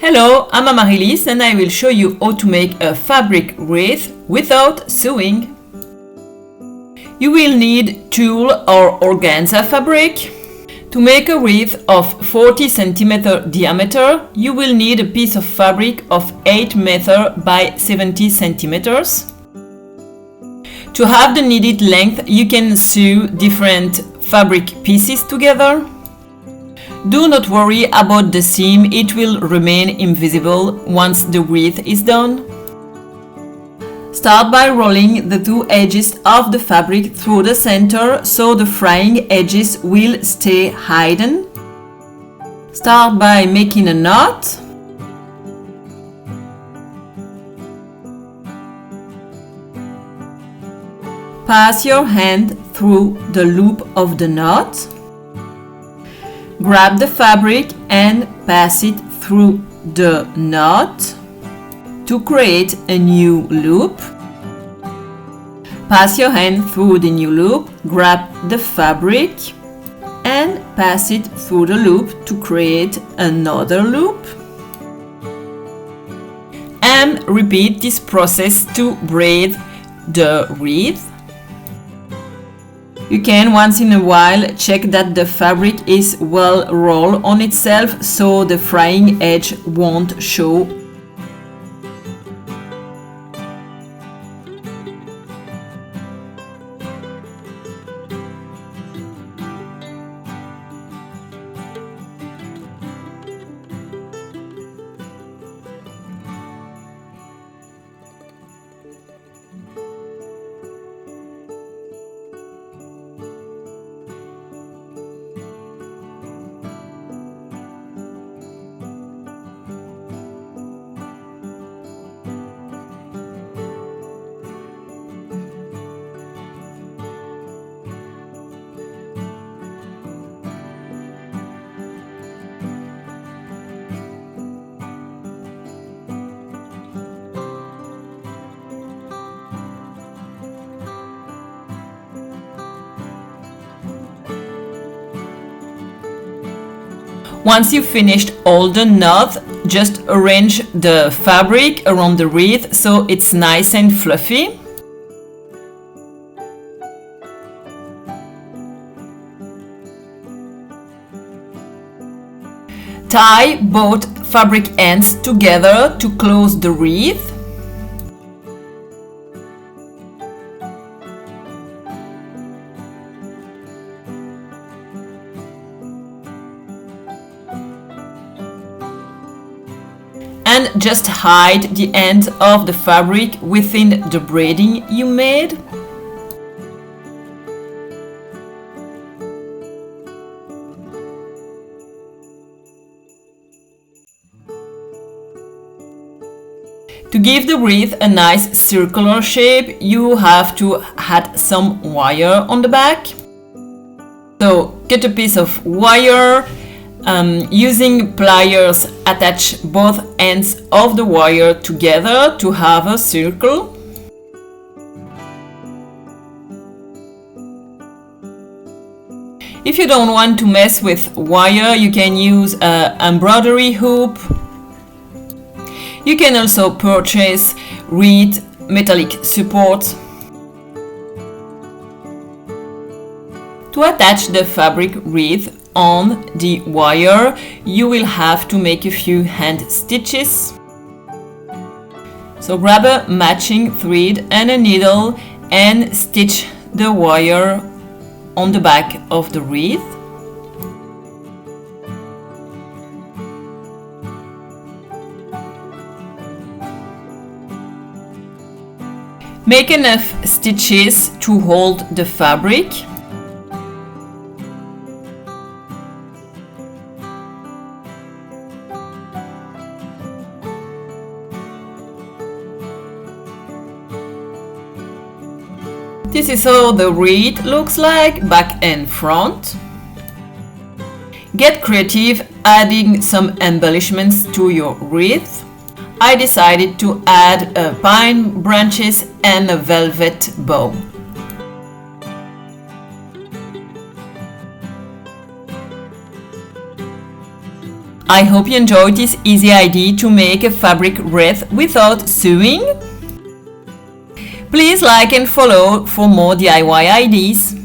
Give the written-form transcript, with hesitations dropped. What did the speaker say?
Hello, I'm Amaryllis and I will show you how to make a fabric wreath without sewing. You will need tulle or organza fabric. To make a wreath of 40 cm diameter, you will need a piece of fabric of 8 m by 70 cm. To have the needed length, you can sew different fabric pieces together. Do not worry about the seam, it will remain invisible once the wreath is done. Start by rolling the two edges of the fabric through the center so the fraying edges will stay hidden. Start by making a knot. Pass your hand through the loop of the knot. Grab the fabric and pass it through the knot to create a new loop. Pass your hand through the new loop, grab the fabric and pass it through the loop to create another loop. And repeat this process to braid the wreath. You can once in a while check that the fabric is well rolled on itself so the fraying edge won't show. Once you've finished all the knots, just arrange the fabric around the wreath so it's nice and fluffy. Tie both fabric ends together to close the wreath. And just hide the end of the fabric within the braiding you made. To give the wreath a nice circular shape, you have to add some wire on the back. So cut a piece of wire. Using pliers, attach both ends of the wire together to have a circle. If you don't want to mess with wire, you can use an embroidery hoop. You can also purchase reed metallic support. To attach the fabric wreath on the wire, you will have to make a few hand stitches. So grab a matching thread and a needle and stitch the wire on the back of the wreath. Make enough stitches to hold the fabric. This is how the wreath looks like, back and front. Get creative adding some embellishments to your wreath. I decided to add pine branches and a velvet bow. I hope you enjoyed this easy idea to make a fabric wreath without sewing. Please like and follow for more DIY ideas.